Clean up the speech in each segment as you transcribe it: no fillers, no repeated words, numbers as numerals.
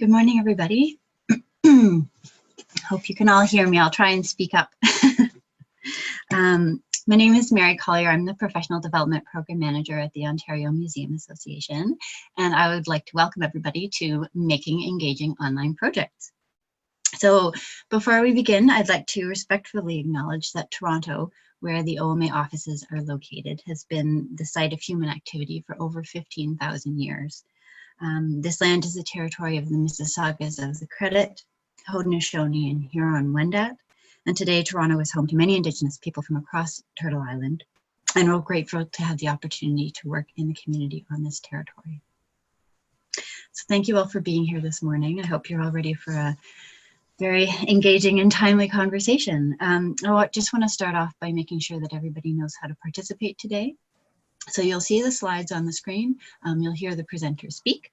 Good morning, everybody. Hope you can all hear me. I'll try and speak up. My name is Mary Collier. I'm the Professional Development Program Manager at the Ontario Museum Association, and I would like to welcome everybody to Making Engaging Online Projects. So before we begin, I'd like to respectfully acknowledge that Toronto, where the OMA offices are located, has been the site of human activity for over 15,000 years. This land is the territory of the Mississaugas of the Credit, Haudenosaunee, and Huron-Wendat. And today, Toronto is home to many Indigenous people from across Turtle Island. And we're grateful to have the opportunity to work in the community on this territory. So thank you all for being here this morning. I hope you're all ready for a very engaging and timely conversation. I just want to start off by making sure that everybody knows how to participate today. So you'll see the slides on the screen. You'll hear the presenter speak.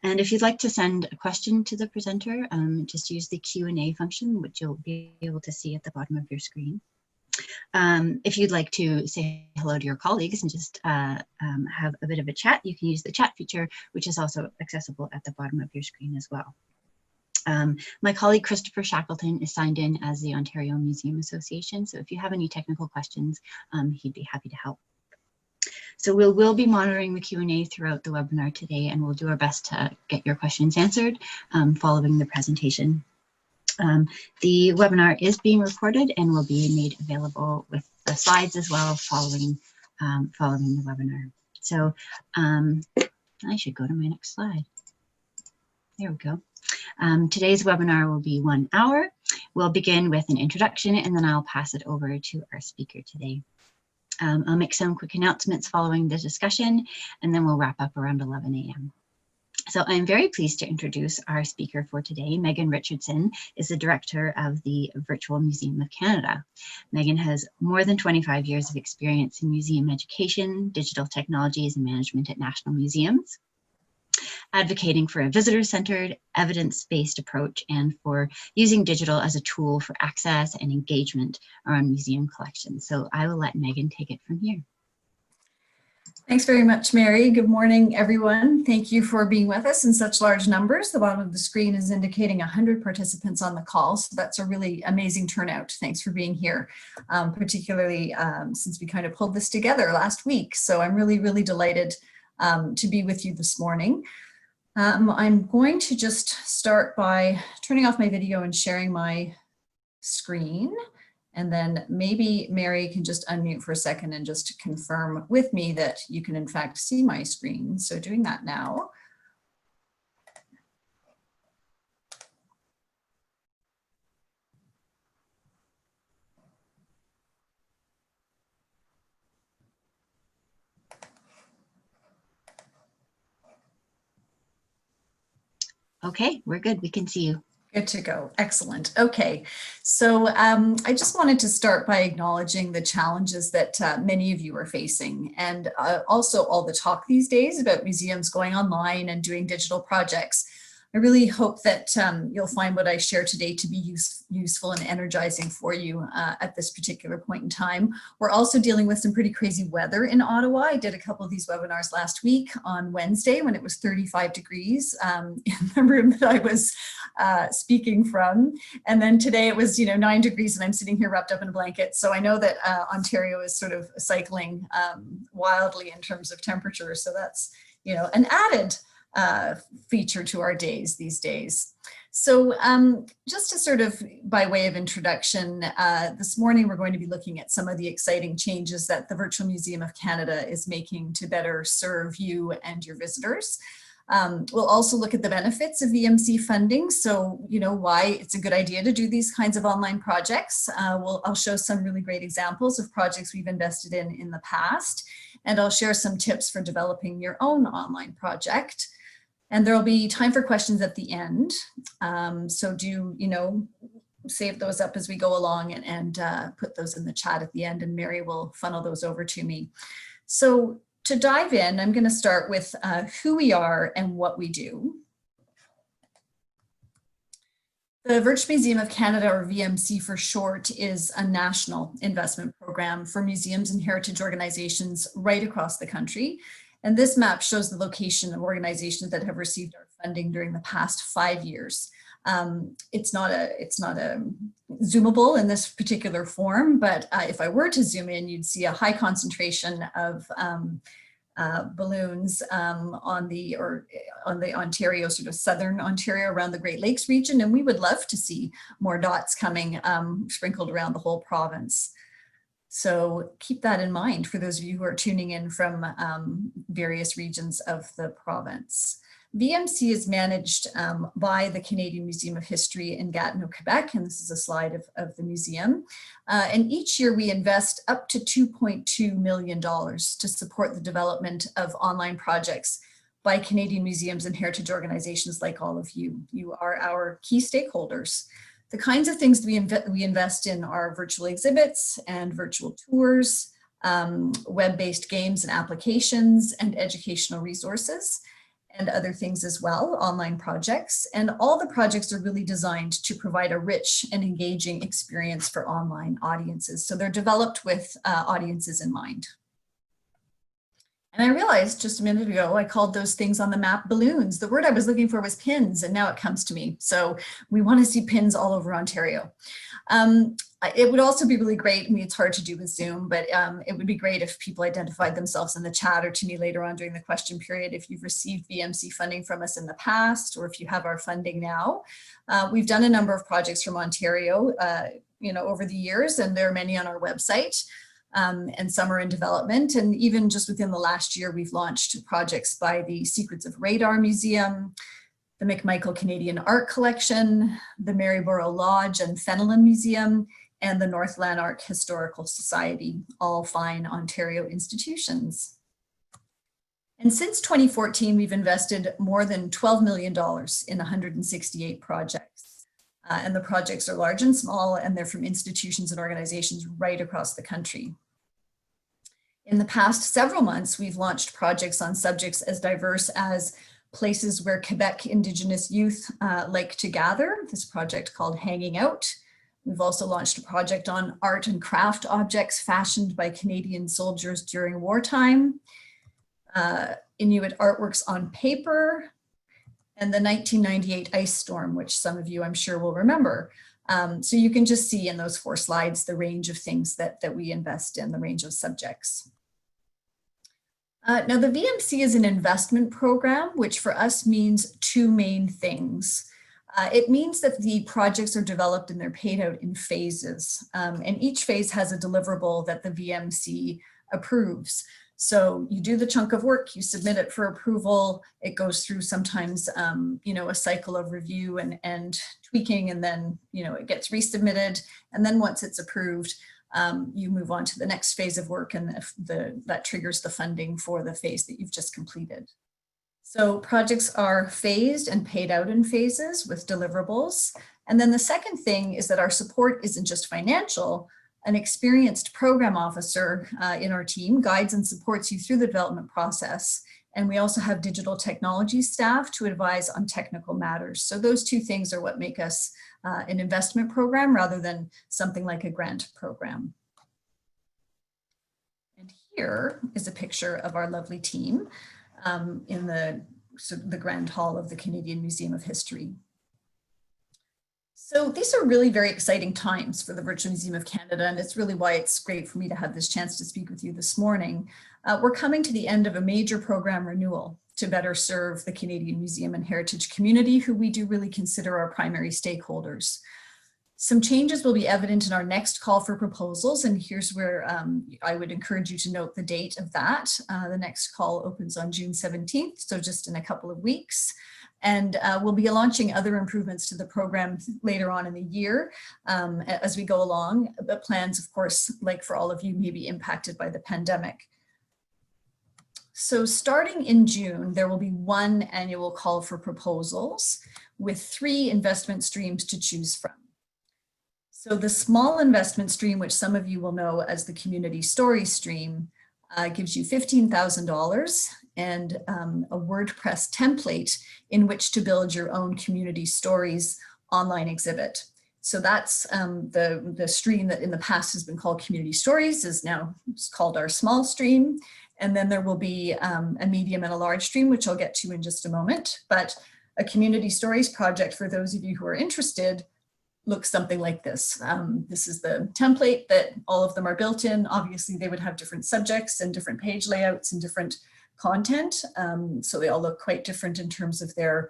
And if you'd like to send a question to the presenter, just use the Q&A function, which you'll be able to see at the bottom of your screen. If you'd like to say hello to your colleagues and just have a bit of a chat, you can use the chat feature, which is also accessible at the bottom of your screen as well. My colleague Christopher Shackleton is signed in as the Ontario Museum Association, so if you have any technical questions, he'd be happy to help. So we'll be monitoring the Q&A throughout the webinar today, and we'll do our best to get your questions answered following the presentation. The webinar is being recorded and will be made available with the slides as well following the webinar. So I should go to my next slide. There we go. Today's webinar will be 1 hour. We'll begin with an introduction, and then I'll pass it over to our speaker today. I'll make some quick announcements following the discussion, and then we'll wrap up around 11 a.m. So I'm very pleased to introduce our speaker for today. Megan Richardson is the director of the Virtual Museum of Canada. Megan has more than 25 years of experience in museum education, digital technologies, and management at national museums, advocating for a visitor-centered, evidence-based approach and for using digital as a tool for access and engagement around museum collections. So I will let Megan take it from here. Thanks very much, Mary. Good morning, everyone. Thank you for being with us in such large numbers. The bottom of the screen is indicating 100 participants on the call, so that's a really amazing turnout. Thanks for being here, particularly since we kind of pulled this together last week. So I'm really delighted to be with you this morning. I'm going to just start by turning off my video and sharing my screen. And then maybe Mary can just unmute for a second and just confirm with me that you can in fact see my screen. So doing that now. Okay, we're good. We can see you. Good to go. Excellent. Okay, so I just wanted to start by acknowledging the challenges that many of you are facing, and also all the talk these days about museums going online and doing digital projects. I really hope that you'll find what I share today to be useful and energizing for you at this particular point in time. We're also dealing with some pretty crazy weather in Ottawa. I did a couple of these webinars last week on Wednesday when it was 35 degrees in the room that I was speaking from. And then today it was 9 degrees and I'm sitting here wrapped up in a blanket. So I know that Ontario is sort of cycling wildly in terms of temperature. So that's an added feature to our days these days. So just to sort of by way of introduction, this morning we're going to be looking at some of the exciting changes that the Virtual Museum of Canada is making to better serve you and your visitors. We'll also look at the benefits of VMC funding, so why it's a good idea to do these kinds of online projects. I'll show some really great examples of projects we've invested in the past, and I'll share some tips for developing your own online project. And there'll be time for questions at the end. So do, save those up as we go along and put those in the chat at the end, and Mary will funnel those over to me. So to dive in, I'm going to start with who we are and what we do. The Virtual Museum of Canada, or VMC for short, is a national investment program for museums and heritage organizations right across the country. And this map shows the location of organizations that have received our funding during the past 5 years. It's not a zoomable in this particular form, but if I were to zoom in, you'd see a high concentration of balloons on the Ontario, sort of southern Ontario, around the Great Lakes region, and we would love to see more dots coming sprinkled around the whole province. So keep that in mind for those of you who are tuning in from various regions of the province. VMC is managed by the Canadian Museum of History in Gatineau, Quebec, and this is a slide of the museum. And each year we invest up to $2.2 million to support the development of online projects by Canadian museums and heritage organizations like all of you. You are our key stakeholders. The kinds of things that we invest in are virtual exhibits and virtual tours, web-based games and applications, and educational resources, and other things as well, online projects. And all the projects are really designed to provide a rich and engaging experience for online audiences. So they're developed with audiences in mind. And I realized just a minute ago, I called those things on the map balloons. The word I was looking for was pins, and now it comes to me. So we want to see pins all over Ontario. It would also be really great, I mean, it's hard to do with Zoom, but it would be great if people identified themselves in the chat or to me later on during the question period if you've received VMC funding from us in the past, or if you have our funding now. We've done a number of projects from Ontario, over the years, and there are many on our website. And some are in development. And even just within the last year, we've launched projects by the Secrets of Radar Museum, the McMichael Canadian Art Collection, the Maryborough Lodge and Fenelon Museum, and the North Lanark Historical Society, all fine Ontario institutions. And since 2014, we've invested more than $12 million in 168 projects. And the projects are large and small, and they're from institutions and organizations right across the country. In the past several months, we've launched projects on subjects as diverse as places where Quebec Indigenous youth like to gather, this project called Hanging Out. We've also launched a project on art and craft objects fashioned by Canadian soldiers during wartime, Inuit artworks on paper, and the 1998 ice storm, which some of you I'm sure will remember. So you can just see in those 4 slides the range of things that we invest in, the range of subjects. Now the VMC is an investment program, which for us means 2 main things. It means that the projects are developed and they're paid out in phases, and each phase has a deliverable that the VMC approves. So you do the chunk of work, you submit it for approval, it goes through sometimes, a cycle of review and tweaking, and then, it gets resubmitted. And then once it's approved, you move on to the next phase of work, and that triggers the funding for the phase that you've just completed. So projects are phased and paid out in phases with deliverables. And then the second thing is that our support isn't just financial. An experienced program officer in our team guides and supports you through the development process. And we also have digital technology staff to advise on technical matters. So those 2 things are what make us an investment program rather than something like a grant program. And here is a picture of our lovely team in the Grand Hall of the Canadian Museum of History. So these are really very exciting times for the Virtual Museum of Canada, and it's really why it's great for me to have this chance to speak with you this morning. We're coming to the end of a major program renewal to better serve the Canadian Museum and Heritage community, who we do really consider our primary stakeholders. Some changes will be evident in our next call for proposals, and here's where I would encourage you to note the date of that. The next call opens on June 17th, so just in a couple of weeks. And we'll be launching other improvements to the program later on in the year as we go along. But plans, of course, like for all of you, may be impacted by the pandemic. So starting in June, there will be 1 annual call for proposals with 3 investment streams to choose from. So the small investment stream, which some of you will know as the community story stream, gives you $15,000 and a WordPress template in which to build your own community stories online exhibit. So that's the stream that in the past has been called Community Stories, is now called our small stream. And then there will be a medium and a large stream, which I'll get to in just a moment. But A community stories project, for those of you who are interested, looks something like this. This is the template that all of them are built in. Obviously, they would have different subjects and different page layouts and different content. So they all look quite different in terms of their,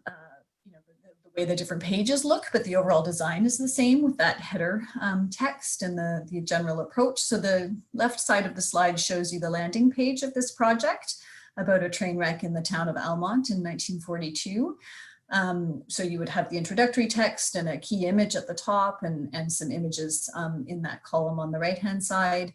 the way the different pages look, but the overall design is the same with that header text and the general approach. So the left side of the slide shows you the landing page of this project about a train wreck in the town of Almont in 1942. So you would have the introductory text and a key image at the top and some images in that column on the right-hand side.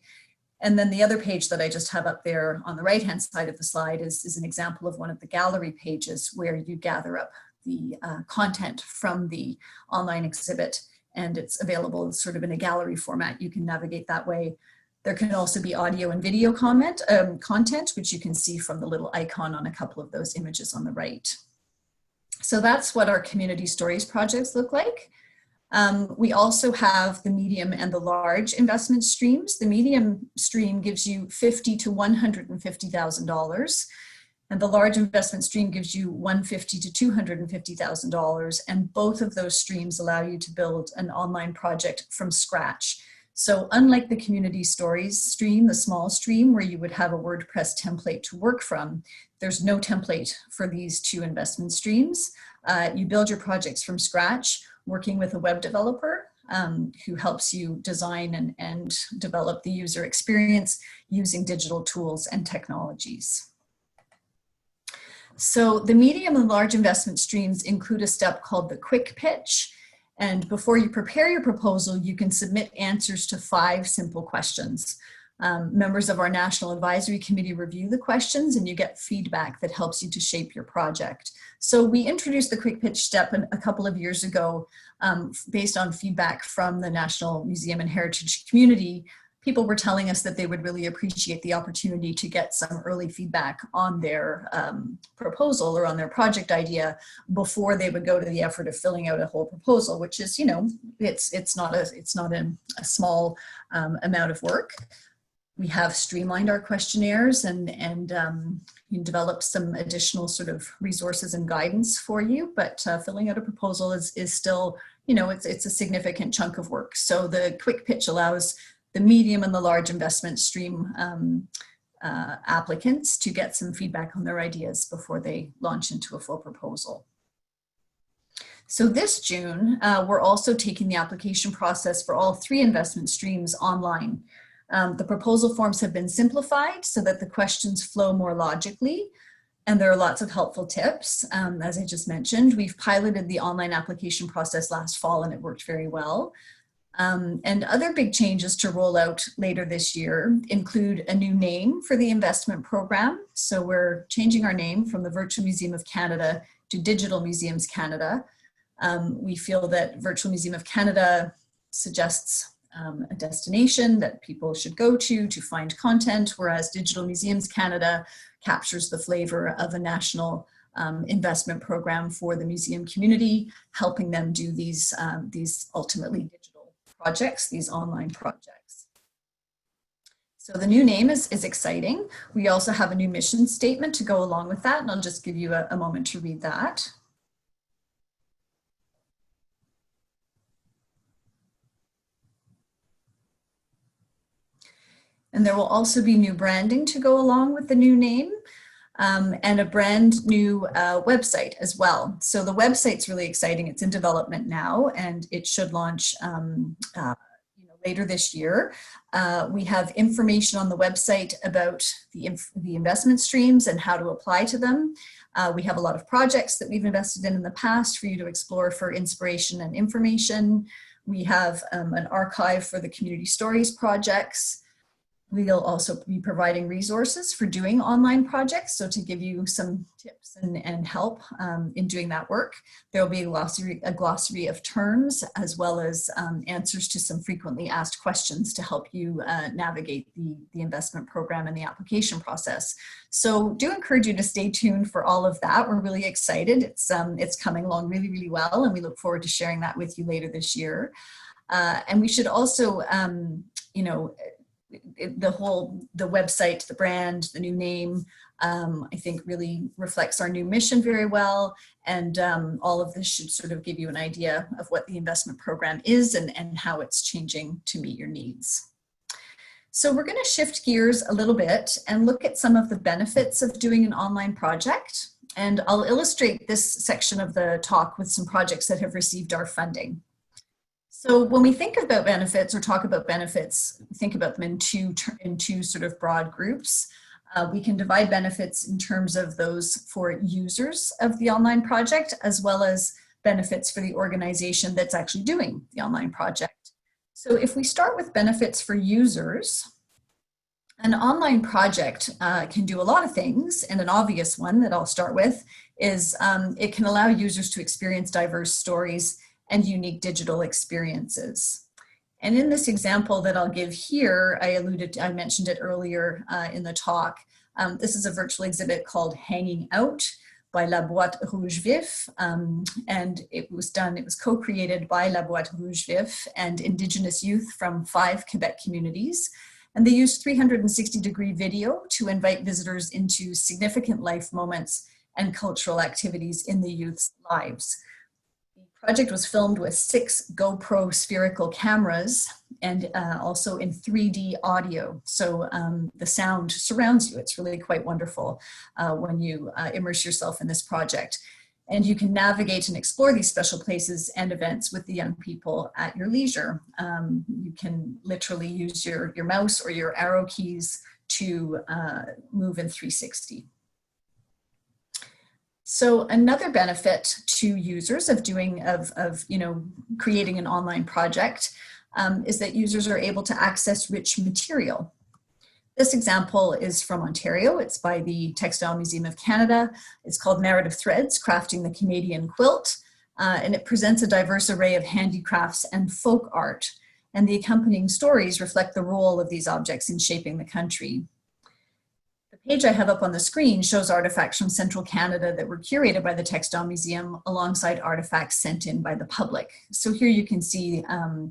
And then the other page that I just have up there on the right-hand side of the slide is an example of one of the gallery pages where you gather up the content from the online exhibit, and it's available sort of in a gallery format. You can navigate that way. There can also be audio and video content, which you can see from the little icon on a couple of those images on the right. So that's what our community stories projects look like. We also have the medium and the large investment streams. The medium stream gives you $50,000 to $150,000. And the large investment stream gives you $150,000 to $250,000. And both of those streams allow you to build an online project from scratch. So unlike the community stories stream, the small stream where you would have a WordPress template to work from, there's no template for these two investment streams. You build your projects from scratch, working with a web developer who helps you design and develop the user experience using digital tools and technologies. So the medium and large investment streams include a step called the quick pitch. And before you prepare your proposal, you can submit answers to 5 simple questions. Members of our National Advisory Committee review the questions and you get feedback that helps you to shape your project. So we introduced the quick pitch step a couple of years ago based on feedback from the National Museum and Heritage community. People were telling us that they would really appreciate the opportunity to get some early feedback on their proposal or on their project idea before they would go to the effort of filling out a whole proposal, which is, you know, it's not a small amount of work. We have streamlined our questionnaires and developed some additional sort of resources and guidance for you, but filling out a proposal is still, you know, it's a significant chunk of work. So the quick pitch allows the medium and the large investment stream applicants to get some feedback on their ideas before they launch into a full proposal. So this June, we're also taking the application process for all 3 investment streams online. The proposal forms have been simplified so that the questions flow more logically, and there are lots of helpful tips. As I just mentioned, we've piloted the online application process last fall and it worked very well. And other big changes to roll out later this year include a new name for the investment program. So we're changing our name from the Virtual Museum of Canada to Digital Museums Canada. We feel that Virtual Museum of Canada suggests a destination that people should go to find content, whereas Digital Museums Canada captures the flavor of a national investment program for the museum community, helping them do these ultimately digital projects, these online projects. So the new name is exciting. We also have a new mission statement to go along with that, and I'll just give you a moment to read that. And there will also be new branding to go along with the new name and a brand new website as well. So the website's really exciting. It's in development now and it should launch later this year. We have information on the website about the investment streams and how to apply to them. We have a lot of projects that we've invested in the past for you to explore for inspiration and information. We have an archive for the community stories projects. We'll also be providing resources for doing online projects, so to give you some tips and help in doing that work. There will be a glossary of terms, as well as answers to some frequently asked questions to help you navigate the investment program and the application process. So do encourage you to stay tuned for all of that. We're really excited. It's coming along really, really well, and we look forward to sharing that with you later this year. And we should also, the website, the brand, the new name, I think really reflects our new mission very well. And all of this should sort of give you an idea of what the investment program is and how it's changing to meet your needs. So we're going to shift gears a little bit and look at some of the benefits of doing an online project. And I'll illustrate this section of the talk with some projects that have received our funding. So when we think about benefits or talk about benefits, think about them in two sort of broad groups. We can divide benefits in terms of those for users of the online project, as well as benefits for the organization that's actually doing the online project. So if we start with benefits for users, an online project can do a lot of things, and an obvious one that I'll start with is it can allow users to experience diverse stories and unique digital experiences. And in this example that I'll give here, I mentioned it earlier in the talk. This is a virtual exhibit called Hanging Out by La Boîte Rouge Vif, and it was co-created by La Boîte Rouge Vif and Indigenous youth from 5 Quebec communities. And they used 360-degree video to invite visitors into significant life moments and cultural activities in the youth's lives. The project was filmed with 6 GoPro spherical cameras and also in 3D audio. So the sound surrounds you. It's really quite wonderful when you immerse yourself in this project. And you can navigate and explore these special places and events with the young people at your leisure. You can literally use your mouse or your arrow keys to move in 360. So another benefit to users of creating an online project is that users are able to access rich material. This example is from Ontario. It's by the Textile Museum of Canada. It's called Narrative Threads, Crafting the Canadian Quilt, and it presents a diverse array of handicrafts and folk art. And the accompanying stories reflect the role of these objects in shaping the country. The page I have up on the screen shows artifacts from Central Canada that were curated by the Textile Museum alongside artifacts sent in by the public. So here you can see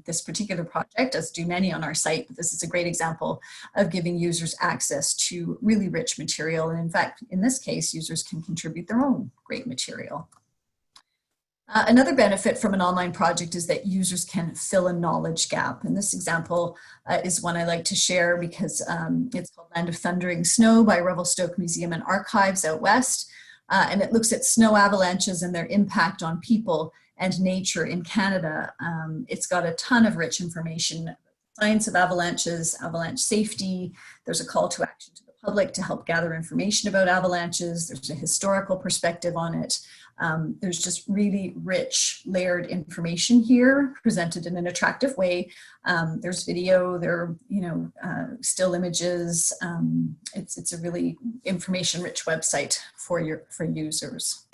this particular project, as do many on our site, but this is a great example of giving users access to really rich material. And in fact, in this case, users can contribute their own great material. Another benefit from an online project is that users can fill a knowledge gap. And this example is one I like to share because it's called Land of Thundering Snow by Revelstoke Museum and Archives out west. And it looks at snow avalanches and their impact on people and nature in Canada. It's got a ton of rich information, science of avalanches, avalanche safety. There's a call to action to the public to help gather information about avalanches. There's a historical perspective on it. There's just really rich, layered information here presented in an attractive way. There's video, there are still images. It's a really information-rich website for users.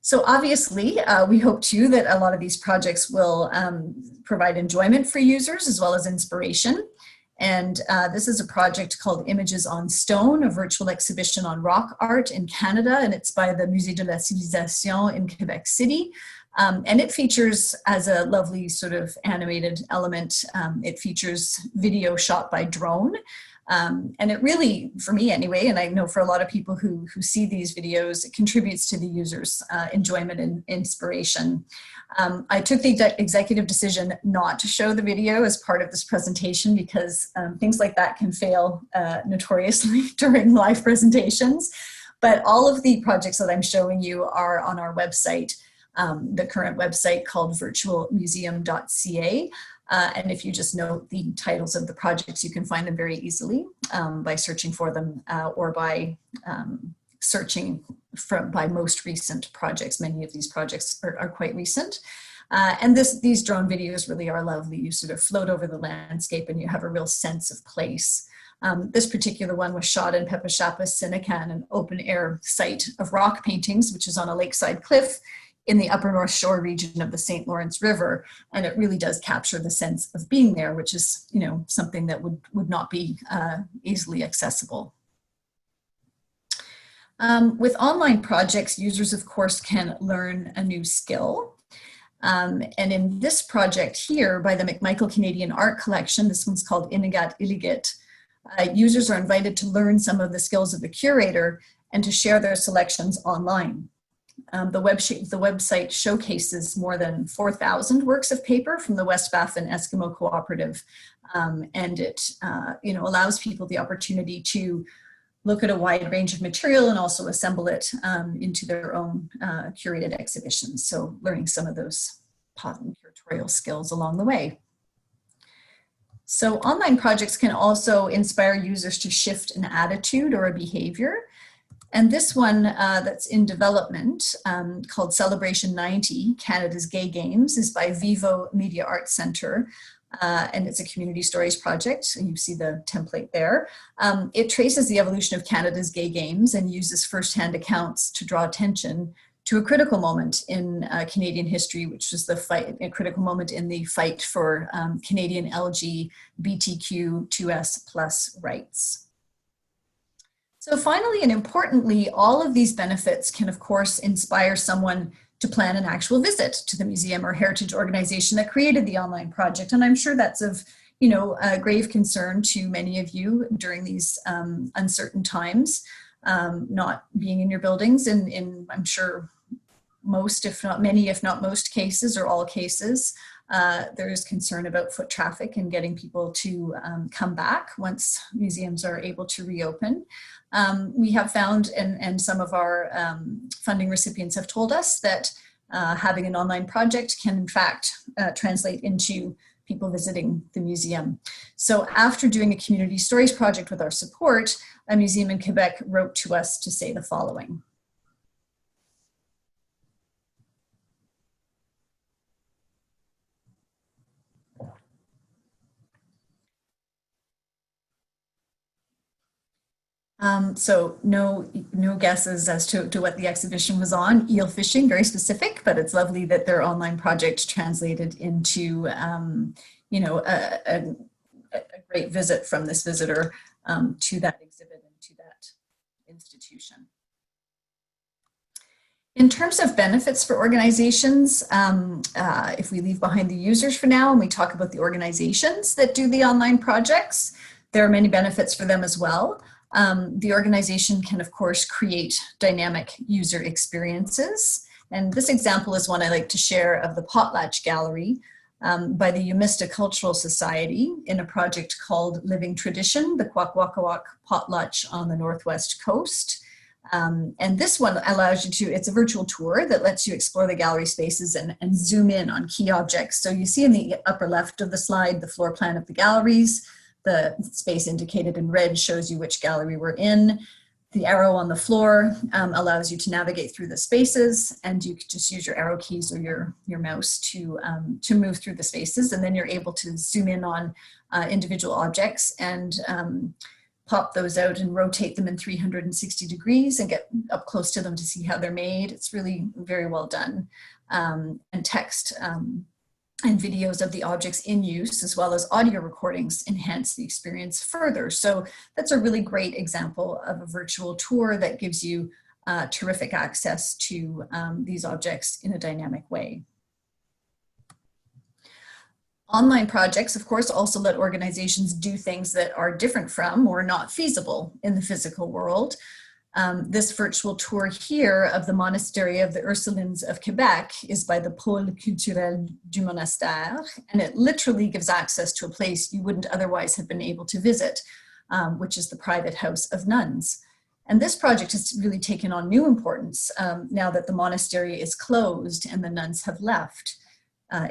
So obviously, we hope too that a lot of these projects will provide enjoyment for users as well as inspiration. And this is a project called Images on Stone, a virtual exhibition on rock art in Canada, and it's by the Musée de la Civilisation in Quebec City. And it features, as a lovely sort of animated element, it features video shot by drone. And it really, for me anyway, and I know for a lot of people who see these videos, it contributes to the user's enjoyment and inspiration. I took the executive decision not to show the video as part of this presentation because things like that can fail notoriously during live presentations. But all of the projects that I'm showing you are on our website, the current website called virtualmuseum.ca. And if you just note the titles of the projects, you can find them very easily by searching for them or by searching by most recent projects. Many of these projects are quite recent. And these drone videos really are lovely. You sort of float over the landscape and you have a real sense of place. This particular one was shot in Pepachapa, Sinican, an open air site of rock paintings, which is on a lakeside cliff in the upper North Shore region of the St. Lawrence River. And it really does capture the sense of being there, which is, something that would not be easily accessible. With online projects, users, of course, can learn a new skill. And in this project here by the McMichael Canadian Art Collection, this one's called Inigat Iligit, Users are invited to learn some of the skills of the curator and to share their selections online. The website showcases more than 4,000 works of paper from the West Baffin Eskimo Cooperative, and it allows people the opportunity to look at a wide range of material and also assemble it into their own curated exhibitions. So learning some of those curatorial skills along the way. So online projects can also inspire users to shift an attitude or a behavior. And this one that's in development called Celebration 90, Canada's Gay Games, is by Vivo Media Arts Centre. And it's a community stories project. You see the template there. It traces the evolution of Canada's gay games and uses firsthand accounts to draw attention to a critical moment in Canadian history, which was a critical moment in the fight for Canadian LGBTQ2S+ rights. So finally and importantly, all of these benefits can, of course, inspire someone to plan an actual visit to the museum or heritage organization that created the online project. And I'm sure that's of grave concern to many of you during these uncertain times, not being in your buildings in I'm sure most, if not many, if not most cases or all cases. There is concern about foot traffic and getting people to come back once museums are able to reopen. We have found, and some of our funding recipients have told us, that having an online project can in fact translate into people visiting the museum. So after doing a community stories project with our support, a museum in Quebec wrote to us to say the following. So no guesses as to what the exhibition was on. Eel fishing, very specific, but it's lovely that their online project translated into, a great visit from this visitor to that exhibit and to that institution. In terms of benefits for organizations, if we leave behind the users for now and we talk about the organizations that do the online projects, there are many benefits for them as well. The organization can, of course, create dynamic user experiences. And this example is one I like to share of the Potlatch Gallery by the Umista Cultural Society in a project called Living Tradition, the Kwakwaka'wakw Potlatch on the Northwest Coast. And this one allows you to, it's a virtual tour that lets you explore the gallery spaces and zoom in on key objects. So you see in the upper left of the slide, the floor plan of the galleries. The space indicated in red shows you which gallery we're in. The arrow on the floor allows you to navigate through the spaces, and you can just use your arrow keys or your mouse to move through the spaces, and then you're able to zoom in on individual objects and pop those out and rotate them in 360 degrees and get up close to them to see how they're made. It's really very well done. And text and videos of the objects in use, as well as audio recordings, enhance the experience further. So that's a really great example of a virtual tour that gives you terrific access to these objects in a dynamic way. Online projects, of course, also let organizations do things that are different from or not feasible in the physical world. This virtual tour here of the Monastery of the Ursulines of Quebec is by the Pôle Culturel du Monastère, and it literally gives access to a place you wouldn't otherwise have been able to visit, which is the private house of nuns. And this project has really taken on new importance now that the monastery is closed and the nuns have left.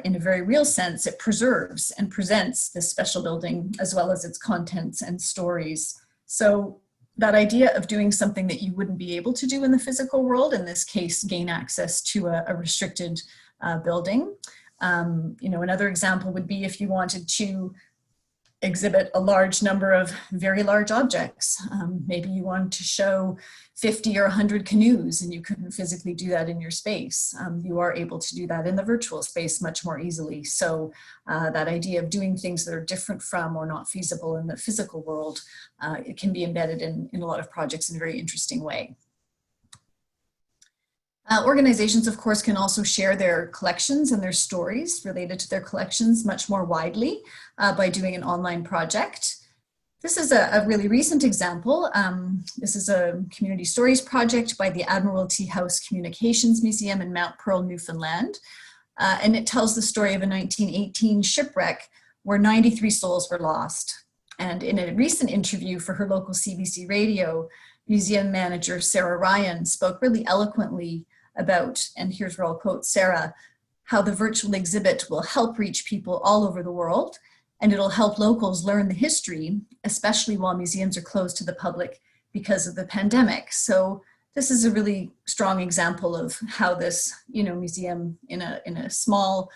In a very real sense, it preserves and presents this special building as well as its contents and stories. So that idea of doing something that you wouldn't be able to do in the physical world, in this case, gain access to a restricted building. Another example would be if you wanted to exhibit a large number of very large objects. Maybe you wanted to show 50 or 100 canoes and you couldn't physically do that in your space. You are able to do that in the virtual space much more easily. So that idea of doing things that are different from or not feasible in the physical world, it can be embedded in a lot of projects in a very interesting way. Organizations, of course, can also share their collections and their stories related to their collections much more widely by doing an online project. This is a really recent example. This is a community stories project by the Admiralty House Communications Museum in Mount Pearl, Newfoundland. And it tells the story of a 1918 shipwreck where 93 souls were lost. And in a recent interview for her local CBC radio, museum manager Sarah Ryan spoke really eloquently about, and here's where I'll quote Sarah, how the virtual exhibit will help reach people all over the world, and it'll help locals learn the history, especially while museums are closed to the public because of the pandemic. So this is a really strong example of how this, museum in a small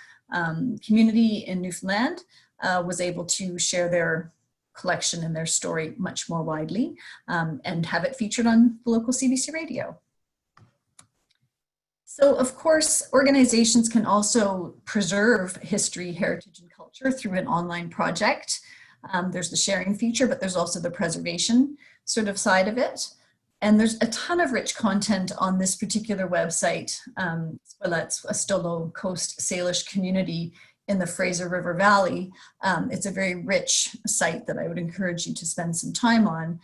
community in Newfoundland was able to share their collection and their story much more widely and have it featured on the local CBC radio. So of course, organizations can also preserve history, heritage, and culture through an online project. There's the sharing feature, but there's also the preservation sort of side of it. And there's a ton of rich content on this particular website. It's a Stolo Coast Salish community in the Fraser River Valley. It's a very rich site that I would encourage you to spend some time on.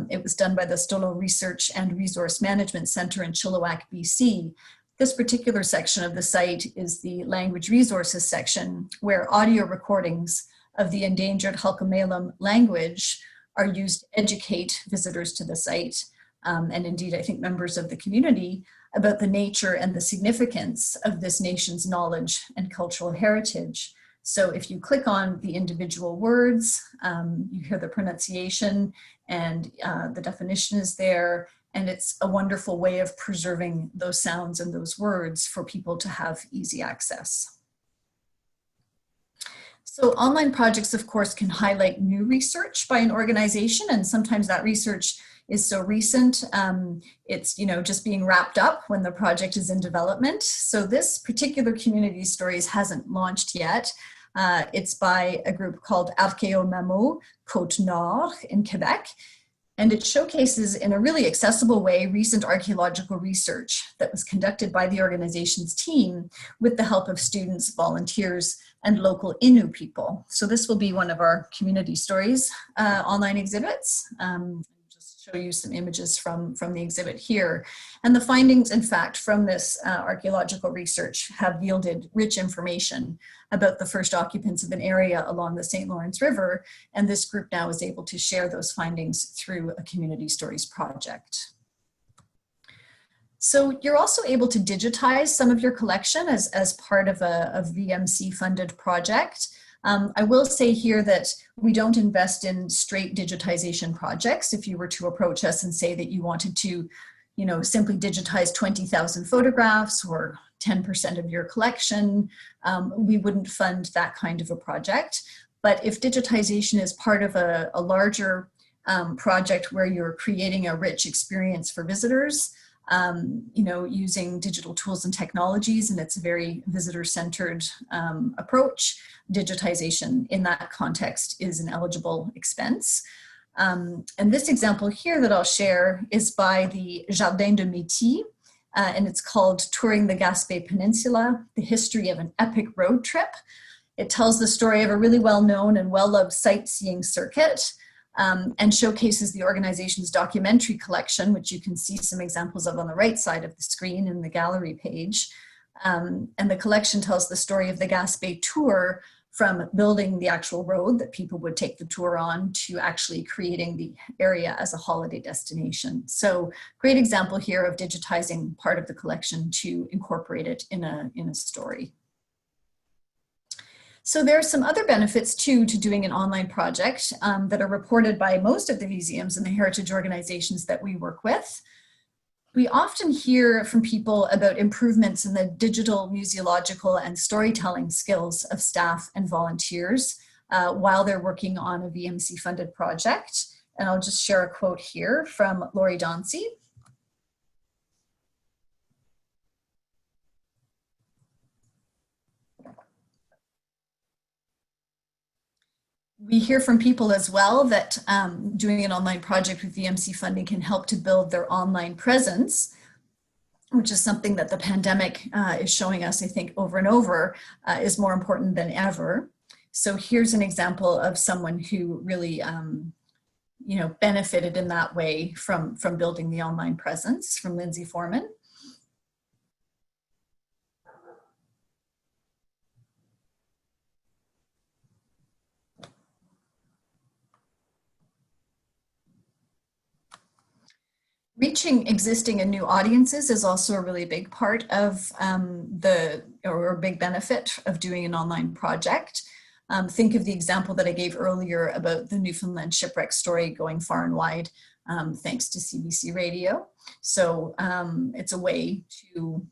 It was done by the Stolo Research and Resource Management Center in Chilliwack, BC. This particular section of the site is the language resources section, where audio recordings of the endangered Halkomelem language are used to educate visitors to the site, and indeed I think members of the community, about the nature and the significance of this nation's knowledge and cultural heritage. So if you click on the individual words, you hear the pronunciation and the definition is there. And it's a wonderful way of preserving those sounds and those words for people to have easy access. So online projects, of course, can highlight new research by an organization, and sometimes that research is so recent, it's just being wrapped up when the project is in development. So this particular community stories hasn't launched yet. It's by a group called Archéomamo Côte Nord in Quebec. And it showcases in a really accessible way recent archaeological research that was conducted by the organization's team with the help of students, volunteers, and local Innu people. So this will be one of our community stories online exhibits. Just show you some images from the exhibit here. And the findings, in fact, from this archaeological research have yielded rich information about the first occupants of an area along the St. Lawrence River. And this group now is able to share those findings through a community stories project. So you're also able to digitize some of your collection as part of a VMC funded project. I will say here that we don't invest in straight digitization projects. If you were to approach us and say that you wanted to, simply digitize 20,000 photographs or 10% of your collection, we wouldn't fund that kind of a project. But if digitization is part of a larger project where you're creating a rich experience for visitors, using digital tools and technologies, and it's a very visitor-centered approach, digitization in that context is an eligible expense. And this example here that I'll share is by the Jardin de Métis, and it's called Touring the Gaspé Peninsula, the History of an Epic Road Trip. It tells the story of a really well-known and well-loved sightseeing circuit, and showcases the organization's documentary collection, which you can see some examples of on the right side of the screen in the gallery page. And the collection tells the story of the Gaspé tour, from building the actual road that people would take the tour on to actually creating the area as a holiday destination. So great example here of digitizing part of the collection to incorporate it in a story. So there are some other benefits too to doing an online project that are reported by most of the museums and the heritage organizations that we work with. We often hear from people about improvements in the digital, museological, and storytelling skills of staff and volunteers while they're working on a VMC funded project. And I'll just share a quote here from Lori Dauncey. We hear from people as well that doing an online project with VMC funding can help to build their online presence, which is something that the pandemic is showing us, I think, over and over, is more important than ever. So here's an example of someone who really benefited in that way from building the online presence, from Lindsay Foreman. Reaching existing and new audiences is also a really big part of or a big benefit of doing an online project. Think of the example that I gave earlier about the Newfoundland shipwreck story going far and wide, thanks to CBC Radio. So it's a way to,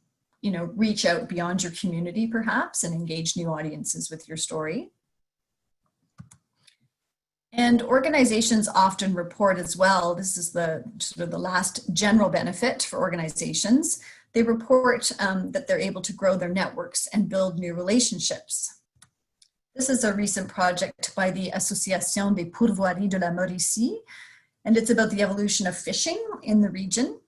reach out beyond your community perhaps and engage new audiences with your story. And organizations often report as well, this is the sort of the last general benefit for organizations, they report that they're able to grow their networks and build new relationships. This is a recent project by the Association des Pourvoiries de la Mauricie, and it's about the evolution of fishing in the region.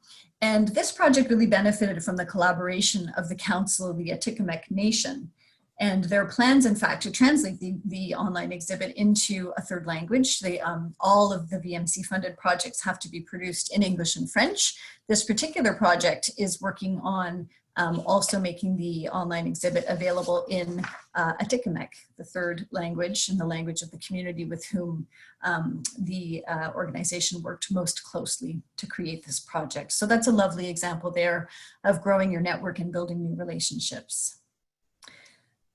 And this project really benefited from the collaboration of the Council of the Atikamekw Nation. And there are plans, in fact, to translate the online exhibit into a third language. All of the VMC funded projects have to be produced in English and French. This particular project is working on also making the online exhibit available in Atikamekw, the third language and the language of the community with whom the organization worked most closely to create this project. So that's a lovely example there of growing your network and building new relationships.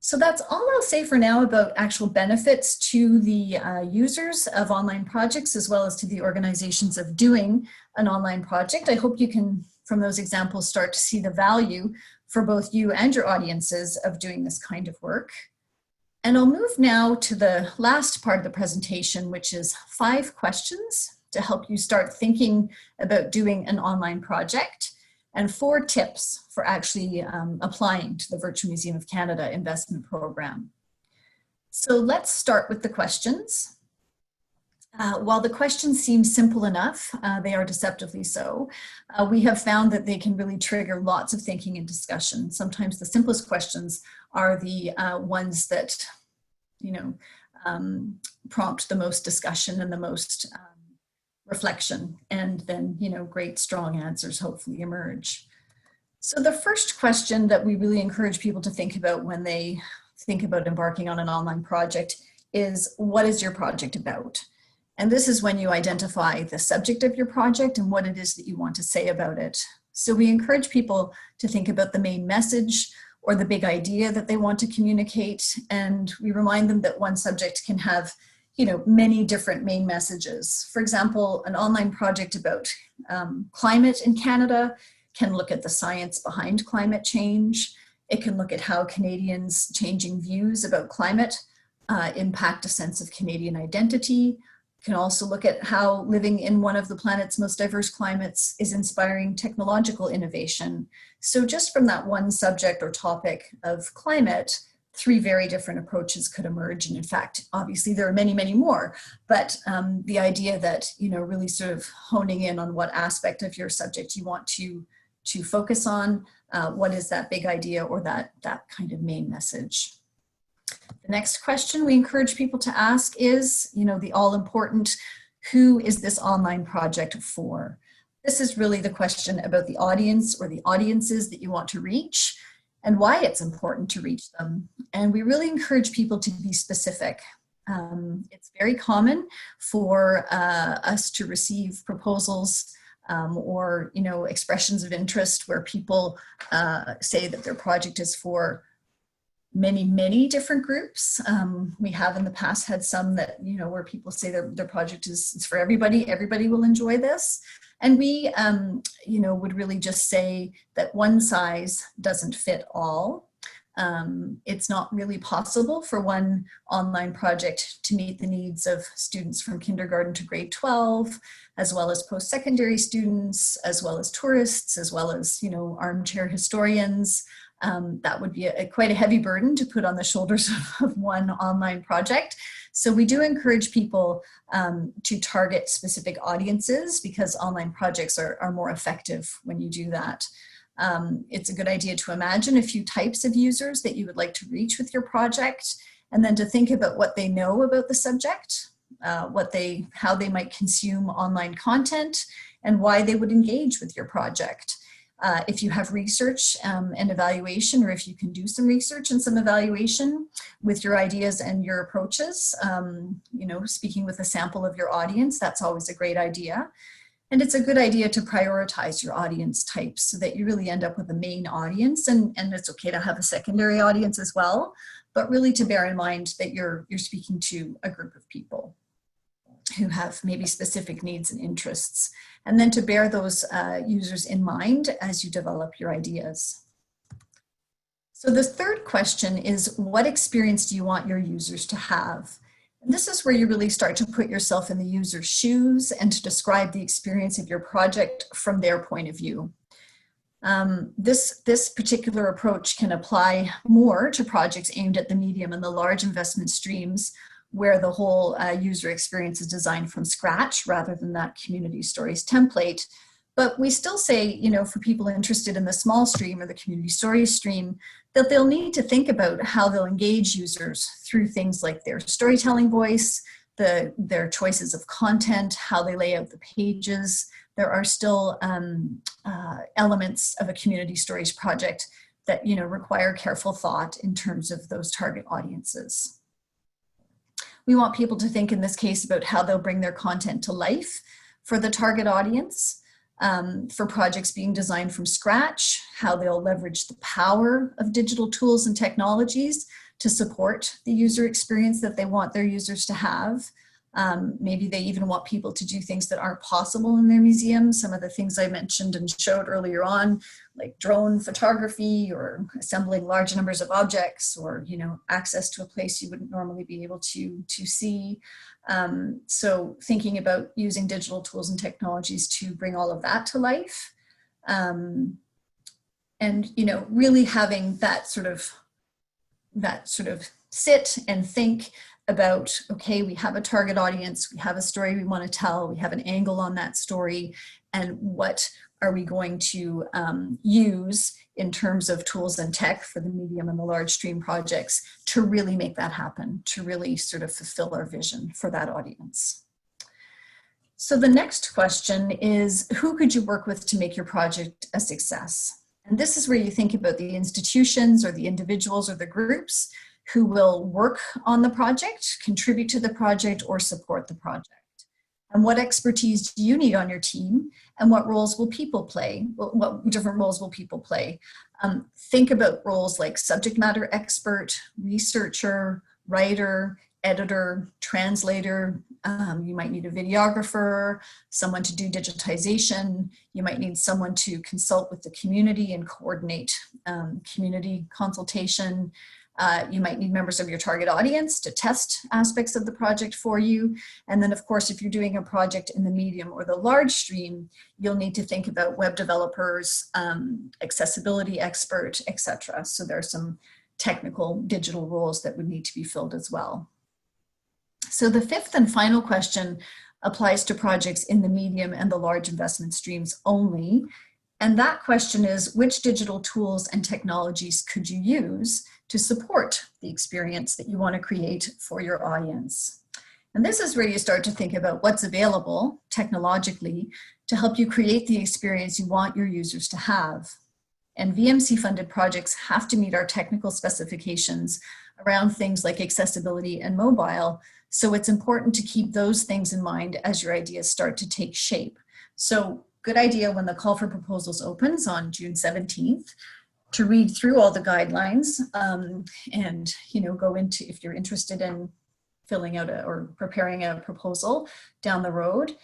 So that's all I'll say for now about actual benefits to the users of online projects as well as to the organizations of doing an online project. I hope you can, from those examples, start to see the value for both you and your audiences of doing this kind of work. And I'll move now to the last part of the presentation, which is 5 questions to help you start thinking about doing an online project, and 4 tips for actually applying to the Virtual Museum of Canada investment program. So let's start with the questions. While the questions seem simple enough, they are deceptively so. We have found that they can really trigger lots of thinking and discussion. Sometimes the simplest questions are the ones that, prompt the most discussion and the most reflection, and then, great strong answers hopefully emerge. So the first question that we really encourage people to think about when they think about embarking on an online project is, what is your project about? And this is when you identify the subject of your project and what it is that you want to say about it. So we encourage people to think about the main message or the big idea that they want to communicate. And we remind them that one subject can have many different main messages. For example, an online project about climate in Canada can look at the science behind climate change. It can look at how Canadians' changing views about climate impact a sense of Canadian identity. It can also look at how living in one of the planet's most diverse climates is inspiring technological innovation. So just from that one subject or topic of climate, 3 very different approaches could emerge. And in fact, obviously there are many, many more, but the idea that, really sort of honing in on what aspect of your subject you want to focus on, what is that big idea or that kind of main message. The next question we encourage people to ask is, the all-important, who is this online project for? This is really the question about the audience or the audiences that you want to reach, and why it's important to reach them. And we really encourage people to be specific. It's very common for us to receive proposals or expressions of interest where people say that their project is for many different groups. We have in the past had some that, where people say their project is for everybody will enjoy this. And we, would really just say that one size doesn't fit all. It's not really possible for one online project to meet the needs of students from kindergarten to grade 12, as well as post-secondary students, as well as tourists, as well as, armchair historians. That would be quite a heavy burden to put on the shoulders of one online project. So we do encourage people to target specific audiences because online projects are more effective when you do that. It's a good idea to imagine a few types of users that you would like to reach with your project, and then to think about what they know about the subject. how they might consume online content, and why they would engage with your project. If you have research and evaluation, or if you can do some research and some evaluation with your ideas and your approaches, you know, speaking with a sample of your audience, that's always a great idea. And it's a good idea to prioritize your audience types so that you really end up with a main audience, and it's okay to have a secondary audience as well, but really to bear in mind that you're speaking to a group of people who have maybe specific needs and interests, and then to bear those users in mind as you develop your ideas. So the third question is, what experience do you want your users to have? And this is where you really start to put yourself in the user's shoes and to describe the experience of your project from their point of view. This particular approach can apply more to projects aimed at the medium and the large investment streams, where the whole user experience is designed from scratch rather than that community stories template. But we still say, you know, for people interested in the small stream or the community stories stream, that they'll need to think about how they'll engage users through things like their storytelling voice, their choices of content, how they lay out the pages. There are still elements of a community stories project that, you know, require careful thought in terms of those target audiences. We want people to think in this case about how they'll bring their content to life for the target audience. For projects being designed from scratch, how they'll leverage the power of digital tools and technologies to support the user experience that they want their users to have. Maybe they even want people to do things that aren't possible in their museum. Some of the things I mentioned and showed earlier on, like drone photography or assembling large numbers of objects, or, you know, access to a place you wouldn't normally be able to see. So thinking about using digital tools and technologies to bring all of that to life. And, you know, really having that sort of sit and think about, okay, we have a target audience, we have a story we want to tell, we have an angle on that story, and what are we going to use in terms of tools and tech for the medium and the large stream projects to really make that happen, to really sort of fulfill our vision for that audience. So the next question is, who could you work with to make your project a success? And this is where you think about the institutions or the individuals or the groups who will work on the project, contribute to the project, or support the project. And what expertise do you need on your team? And what roles will people play? What different roles will people play? Think about roles like subject matter expert, researcher, writer, editor, translator. You might need a videographer, someone to do digitization. You might need someone to consult with the community and coordinate community consultation. You might need members of your target audience to test aspects of the project for you. And then, of course, if you're doing a project in the medium or the large stream, you'll need to think about web developers, accessibility expert, etc. So there are some technical digital roles that would need to be filled as well. So the fifth and final question applies to projects in the medium and the large investment streams only. And that question is, which digital tools and technologies could you use to support the experience that you want to create for your audience? And this is where you start to think about what's available technologically to help you create the experience you want your users to have. And VMC funded projects have to meet our technical specifications around things like accessibility and mobile. So it's important to keep those things in mind as your ideas start to take shape. So good idea when the call for proposals opens on June 17th to read through all the guidelines and, you know, go into, if you're interested in filling out or preparing a proposal down the road,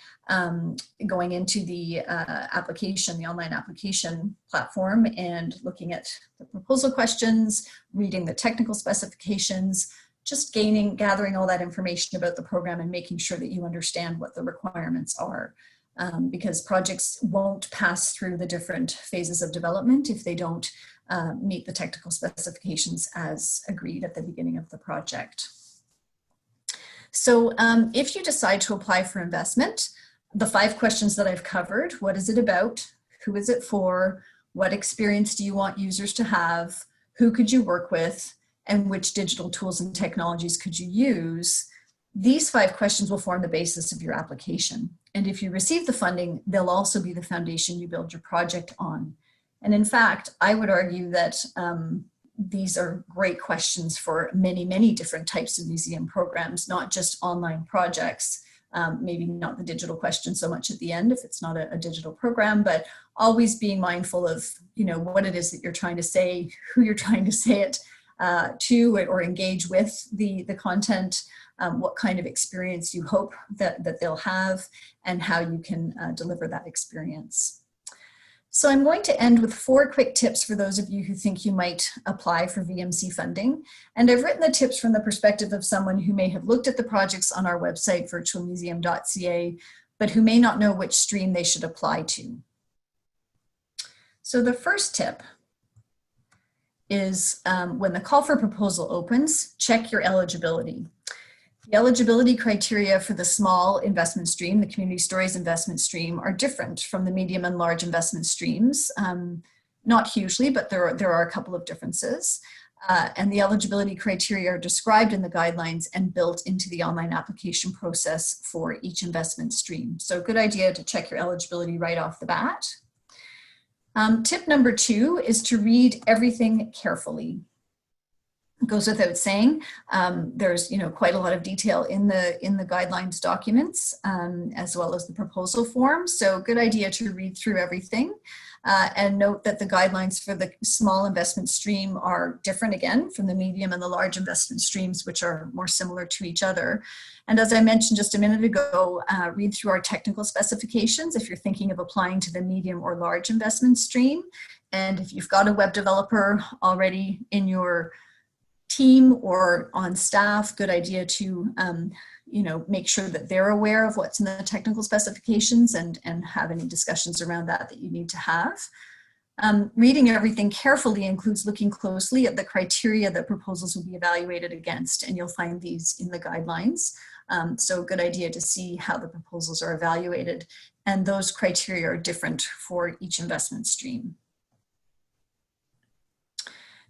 going into the application, the online application platform, and looking at the proposal questions, reading the technical specifications, just gathering all that information about the program and making sure that you understand what the requirements are. Because projects won't pass through the different phases of development if they don't meet the technical specifications as agreed at the beginning of the project. So if you decide to apply for investment, the 5 questions that I've covered: what is it about? Who is it for? What experience do you want users to have? Who could you work with? And which digital tools and technologies could you use? These 5 questions will form the basis of your application. And if you receive the funding, they'll also be the foundation you build your project on. And in fact, I would argue that these are great questions for many, many different types of museum programs, not just online projects. Maybe not the digital question so much at the end if it's not a digital program, but always being mindful of, what it is that you're trying to say, who you're trying to say it to or engage with the content, what kind of experience you hope that they'll have, and how you can deliver that experience. So I'm going to end with 4 quick tips for those of you who think you might apply for VMC funding. And I've written the tips from the perspective of someone who may have looked at the projects on our website, virtualmuseum.ca, but who may not know which stream they should apply to. So the first tip is when the call for proposal opens, check your eligibility. The eligibility criteria for the small investment stream, the community stories investment stream, are different from the medium and large investment streams. Not hugely, but there are a couple of differences. And the eligibility criteria are described in the guidelines and built into the online application process for each investment stream. So good idea to check your eligibility right off the bat. Tip number 2 is to read everything carefully. It goes without saying, there's quite a lot of detail in the guidelines documents, as well as the proposal form. So good idea to read through everything, and note that the guidelines for the small investment stream are different again from the medium and the large investment streams, which are more similar to each other. And as I mentioned just a minute ago, read through our technical specifications if you're thinking of applying to the medium or large investment stream. And if you've got a web developer already in your team or on staff, good idea to make sure that they're aware of what's in the technical specifications and have any discussions around that you need to have. Reading everything carefully includes looking closely at the criteria that proposals will be evaluated against, and you'll find these in the guidelines. So a good idea to see how the proposals are evaluated, and those criteria are different for each investment stream.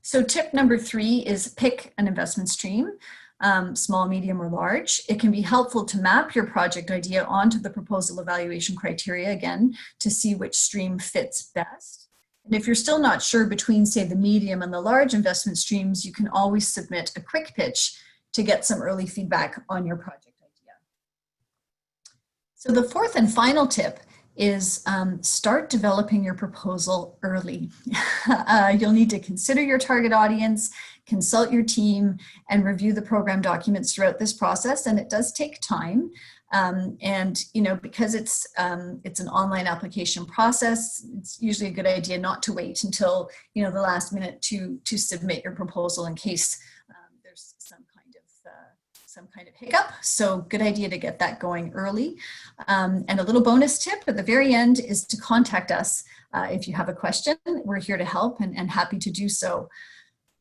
So tip number 3 is pick an investment stream, small, medium, or large. It can be helpful to map your project idea onto the proposal evaluation criteria, again, to see which stream fits best. And if you're still not sure between, say, the medium and the large investment streams, you can always submit a quick pitch to get some early feedback on your project idea. So the 4th and final tip is start developing your proposal early. You'll need to consider your target audience, consult your team, and review the program documents throughout this process. And it does take time. And because it's an online application process, it's usually a good idea not to wait until the last minute to submit your proposal in case there's some kind of hiccup. So good idea to get that going early. And a little bonus tip at the very end is to contact us if you have a question. We're here to help and happy to do so.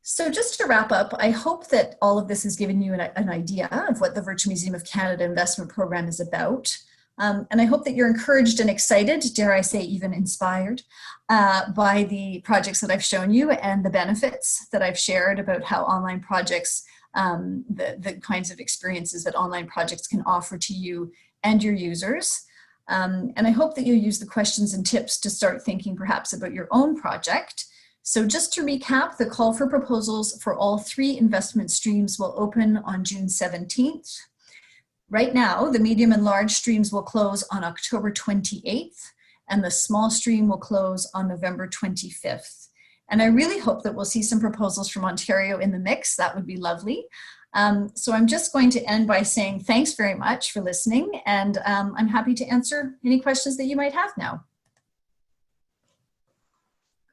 So just to wrap up, I hope that all of this has given you an idea of what the Virtual Museum of Canada Investment Program is about. And I hope that you're encouraged and excited, dare I say even inspired, by the projects that I've shown you and the benefits that I've shared about how online projects, the kinds of experiences that online projects can offer to you and your users. And I hope that you'll use the questions and tips to start thinking perhaps about your own project. So just to recap, the call for proposals for all 3 investment streams will open on June 17th. Right now, the medium and large streams will close on October 28th, and the small stream will close on November 25th. And I really hope that we'll see some proposals from Ontario in the mix. That would be lovely. So I'm just going to end by saying thanks very much for listening, and I'm happy to answer any questions that you might have now.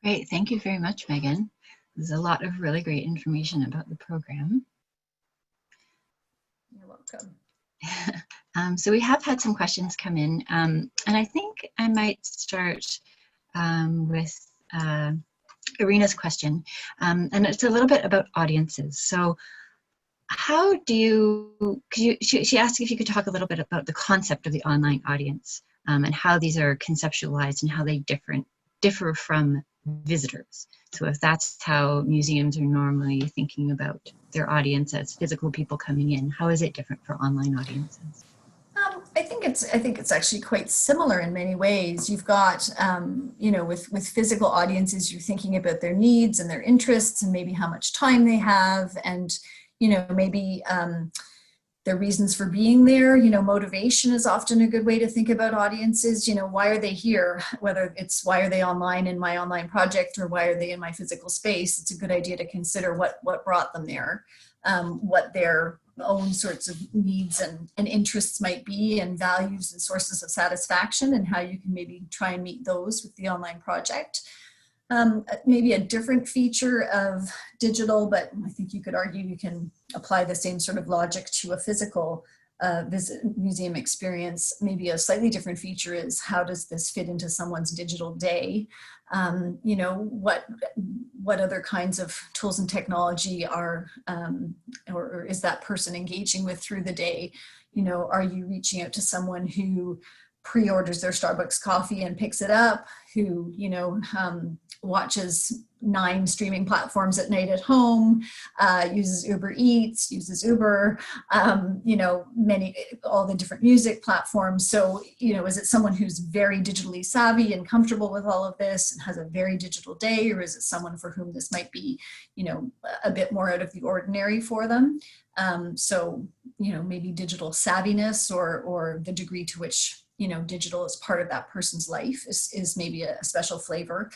Great, thank you very much, Megan. There's a lot of really great information about the program. You're welcome. So we have had some questions come in, and I think I might start with Irina's question, and it's a little bit about audiences. So how do you, she asked if you could talk a little bit about the concept of the online audience, and how these are conceptualized and how they differ from visitors. So if that's how museums are normally thinking about their audience as physical people coming in, how is it different for online audiences? I think it's actually quite similar in many ways. You've got, you know, with physical audiences, you're thinking about their needs and their interests and maybe how much time they have and, you know, maybe their reasons for being there. You know, motivation is often a good way to think about audiences. You know, why are they here? Whether it's why are they online in my online project or why are they in my physical space? It's a good idea to consider what brought them there, what their own sorts of needs and interests might be, and values and sources of satisfaction, and how you can maybe try and meet those with the online project. Maybe a different feature of digital, but I think you could argue you can apply the same sort of logic to a physical museum experience. Maybe a slightly different feature is, how does this fit into someone's digital day? You know, what other kinds of tools and technology are, or is that person engaging with through the day? You know, are you reaching out to someone who pre-orders their Starbucks coffee and picks it up, who, you know, watches 9 streaming platforms at night at home, uses Uber Eats, uses Uber, you know, all the different music platforms. So, you know, is it someone who's very digitally savvy and comfortable with all of this and has a very digital day, or is it someone for whom this might be, you know, a bit more out of the ordinary for them? So, you know, maybe digital savviness or the degree to which, you know, digital is part of that person's life is maybe a special flavor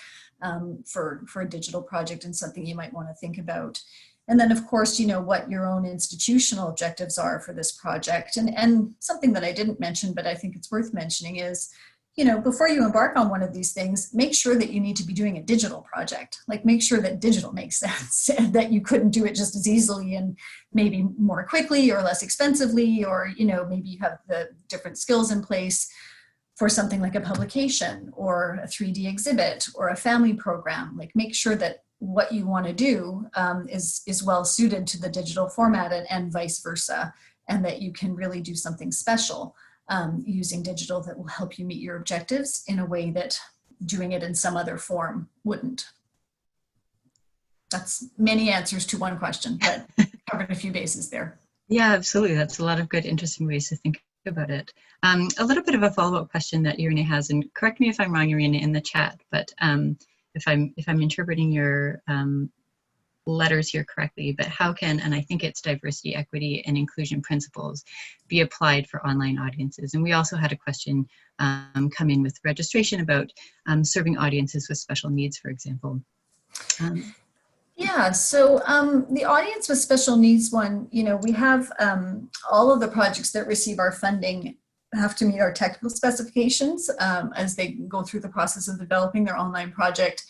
for a digital project, and something you might want to think about. And then, of course, you know, what your own institutional objectives are for this project. And something that I didn't mention, but I think it's worth mentioning is, you know, before you embark on one of these things, make sure that you need to be doing a digital project. Like, make sure that digital makes sense, that you couldn't do it just as easily and maybe more quickly or less expensively, or, you know, maybe you have the different skills in place for something like a publication or a 3D exhibit or a family program. Like, make sure that what you want to do is well suited to the digital format, and vice versa, and that you can really do something special using digital that will help you meet your objectives in a way that doing it in some other form wouldn't. That's many answers to one question, but covered a few bases there. Yeah, absolutely. That's a lot of good, interesting ways to think about it. A little bit of a follow-up question that Irene has, and correct me if I'm wrong, Irene, in the chat, but if I'm interpreting your letters here correctly, but how can, and I think it's diversity, equity, and inclusion principles, be applied for online audiences? And we also had a question come in with registration about serving audiences with special needs, for example. Yeah, so the audience with special needs one, you know, we have all of the projects that receive our funding have to meet our technical specifications as they go through the process of developing their online project.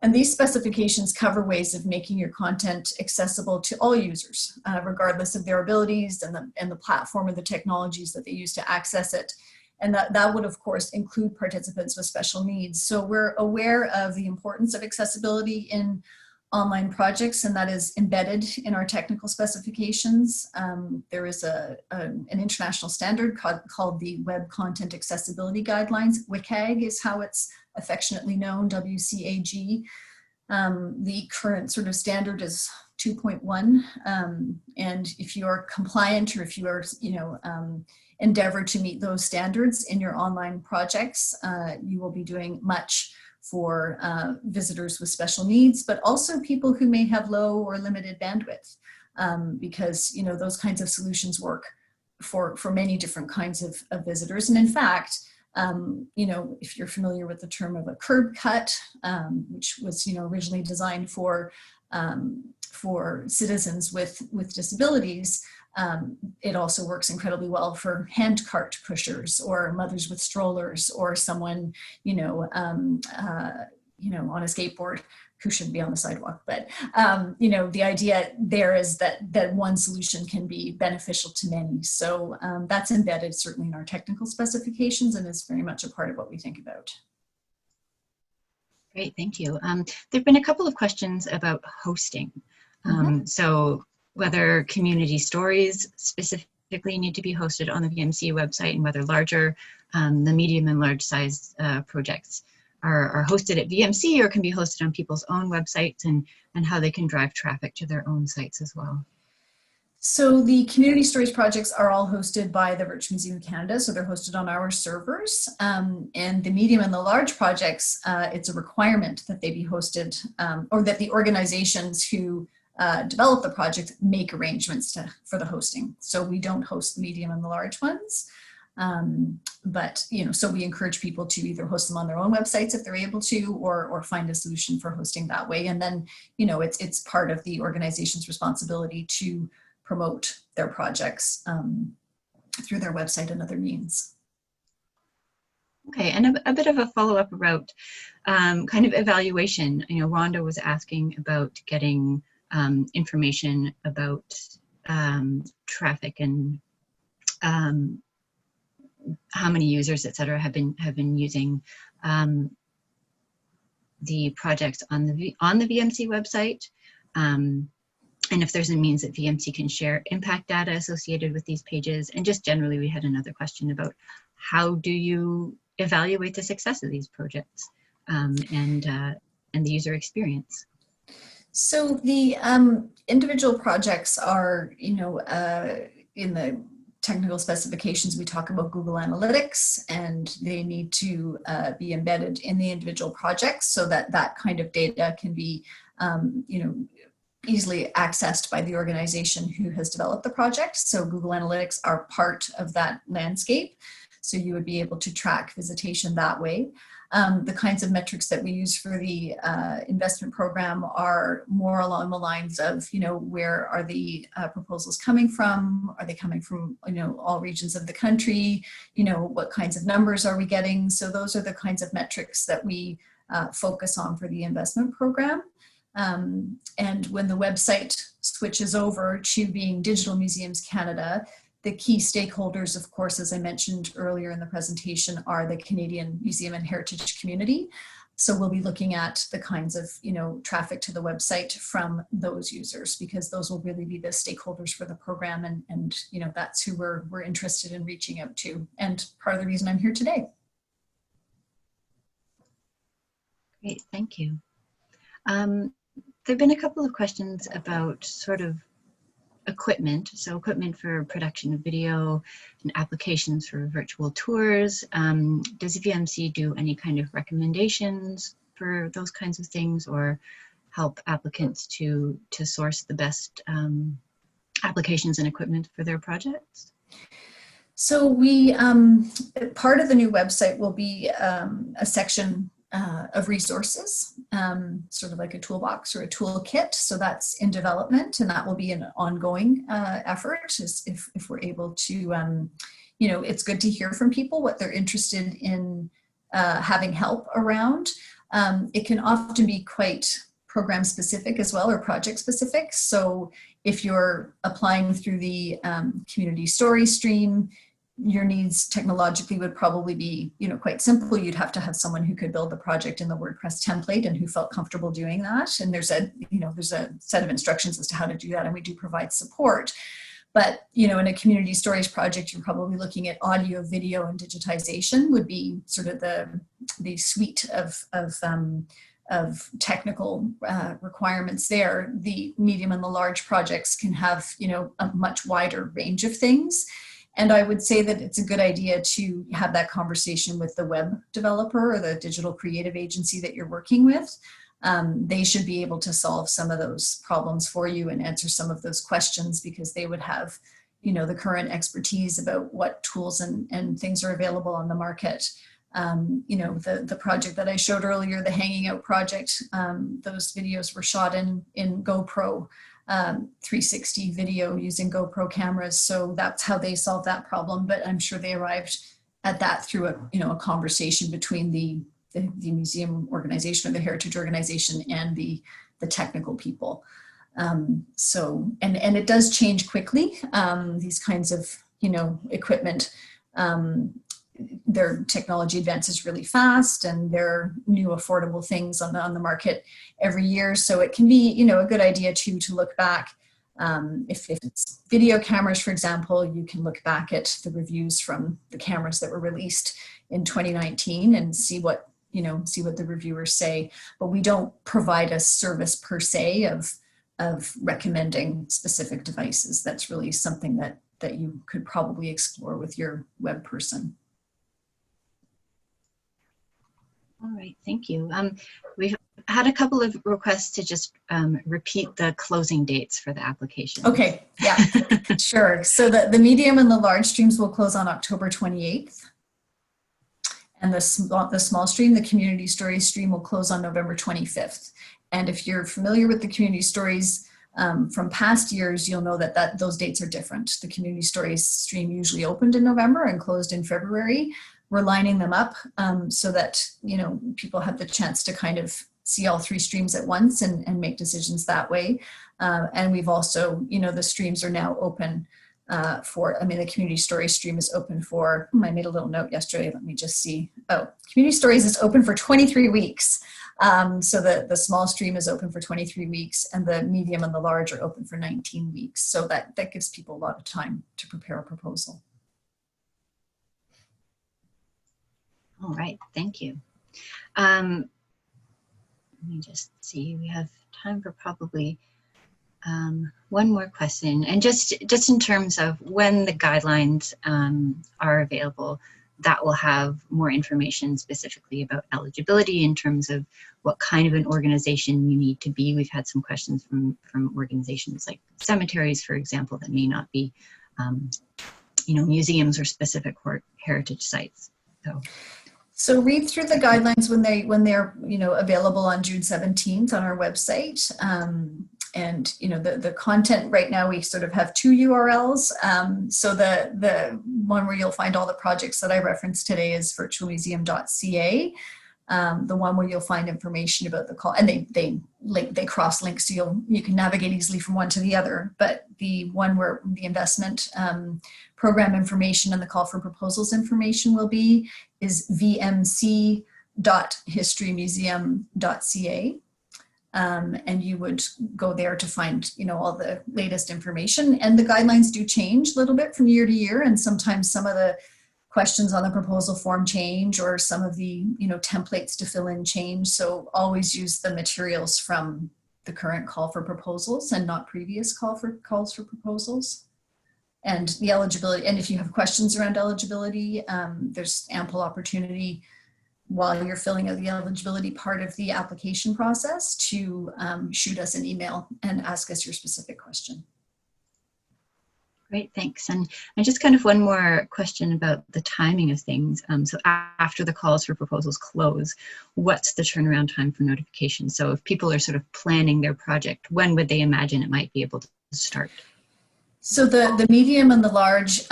And these specifications cover ways of making your content accessible to all users, regardless of their abilities and the platform or the technologies that they use to access it. And that would, of course, include participants with special needs. So we're aware of the importance of accessibility in online projects, and that is embedded in our technical specifications. There is an international standard called the Web Content Accessibility Guidelines. WCAG is how it's affectionately known, WCAG. The current sort of standard is 2.1, and if you are compliant, or if you are, you know, endeavor to meet those standards in your online projects, you will be doing much for visitors with special needs, but also people who may have low or limited bandwidth, because, you know, those kinds of solutions work for many different kinds of visitors. And in fact, you know, if you're familiar with the term of a curb cut, which was, you know, originally designed for citizens with disabilities, it also works incredibly well for hand cart pushers or mothers with strollers, or someone, you know, on a skateboard who should be on the sidewalk. But, you know, the idea there is that one solution can be beneficial to many. So that's embedded certainly in our technical specifications, and is very much a part of what we think about. Great, thank you. There've been a couple of questions about hosting. So whether community stories specifically need to be hosted on the VMC website, and whether larger, the medium and large size projects are hosted at VMC or can be hosted on people's own websites, and how they can drive traffic to their own sites as well. So the community stories projects are all hosted by the Virtual Museum of Canada, so they're hosted on our servers. And the medium and the large projects, it's a requirement that they be hosted, or that the organizations who develop the project make arrangements for the hosting. So we don't host the medium and the large ones. But, you know, so we encourage people to either host them on their own websites if they're able to, or find a solution for hosting that way. And then, you know, it's part of the organization's responsibility to promote their projects through their website and other means. Okay, and a bit of a follow-up about kind of evaluation. You know, Rhonda was asking about getting information about traffic and how many users, et cetera, have been using the projects on the VMC website. And if there's a means that VMC can share impact data associated with these pages. And just generally, we had another question about how do you evaluate the success of these projects and the user experience. So the individual projects are, you know, in the technical specifications, we talk about Google Analytics, and they need to be embedded in the individual projects so that that kind of data can be, you know, easily accessed by the organization who has developed the project. So Google Analytics are part of that landscape. So you would be able to track visitation that way. The kinds of metrics that we use for the investment program are more along the lines of, you know, where are the proposals coming from? Are they coming from, you know, all regions of the country? You know, what kinds of numbers are we getting? So those are the kinds of metrics that we focus on for the investment program. And when the website switches over to being Digital Museums Canada, the key stakeholders, of course, as I mentioned earlier in the presentation, are the Canadian Museum and Heritage community. So we'll be looking at the kinds of, you know, traffic to the website from those users, because those will really be the stakeholders for the program, and you know, that's who we're interested in reaching out to, and part of the reason I'm here today. Great, thank you. There have been a couple of questions about sort of equipment. So equipment for production of video and applications for virtual tours. Does VMC do any kind of recommendations for those kinds of things, or help applicants to source the best applications and equipment for their projects? So we, part of the new website will be a section of resources, sort of like a toolbox or a toolkit. So that's in development, and that will be an ongoing effort if we're able to, you know, it's good to hear from people what they're interested in having help around. It can often be quite program specific as well, or project specific. So if you're applying through the community story stream, your needs technologically would probably be, you know, quite simple. You'd have to have someone who could build the project in the WordPress template and who felt comfortable doing that. And there's a, you know, there's a set of instructions as to how to do that, and we do provide support. But, you know, in a community stories project, you're probably looking at audio, video, and digitization would be sort of the suite of technical requirements there. The medium and the large projects can have, you know, a much wider range of things. And I would say that it's a good idea to have that conversation with the web developer or the digital creative agency that you're working with. They should be able to solve some of those problems for you and answer some of those questions, because they would have, you know, the current expertise about what tools and things are available on the market. You know, the project that I showed earlier, the Hanging Out project, those videos were shot in GoPro 360 video using GoPro cameras. So that's how they solved that problem. But I'm sure they arrived at that through a, you know, a conversation between the museum organization or the heritage organization and the technical people. So, and it does change quickly. These kinds of, you know, equipment, their technology advances really fast, and there are new affordable things on the market every year. So it can be, you know, a good idea to look back. If it's video cameras, for example, you can look back at the reviews from the cameras that were released in 2019 and see what, see what the reviewers say, but we don't provide a service per se of recommending specific devices. That's really something that you could probably explore with your web person. All right, thank you. We've had a couple of requests to just repeat the closing dates for the application. Okay, yeah, sure. So the medium and the large streams will close on October 28th. And the small stream, the community stories stream, will close on November 25th. And if you're familiar with the community stories from past years, you'll know that those dates are different. The community stories stream usually opened in November and closed in February. We're lining them up so that, people have the chance to kind of see all three streams at once and make decisions that way. And we've also, the streams are now open the community stories stream is open for, I made a little note yesterday, let me just see. Oh, community stories is open for 23 weeks. So the small stream is open for 23 weeks and the medium and the large are open for 19 weeks. So that gives people a lot of time to prepare a proposal. All right, thank you. Let me just see, we have time for probably one more question. And just in terms of when the guidelines are available, that will have more information specifically about eligibility in terms of what kind of an organization you need to be. We've had some questions from organizations like cemeteries, for example, that may not be, museums or specific heritage sites. So read through the guidelines when they're available on June 17th on our website. And the content right now, we sort of have two URLs. So the one where you'll find all the projects that I referenced today is virtualmuseum.ca. The one where you'll find information about the call, and they cross link, so you can navigate easily from one to the other. But the one where the investment program information and the call for proposals information will be is vmc.historymuseum.ca. And you would go there to find, all the latest information. And the guidelines do change a little bit from year to year. And sometimes some of the questions on the proposal form change, or some of the, templates to fill in change. So always use the materials from the current call for proposals and not previous calls for proposals. And the eligibility, and if you have questions around eligibility, there's ample opportunity while you're filling out the eligibility part of the application process to shoot us an email and ask us your specific question. Great, thanks. And just kind of one more question about the timing of things. So after the calls for proposals close, what's the turnaround time for notification? So if people are sort of planning their project, when would they imagine it might be able to start? So the medium and the large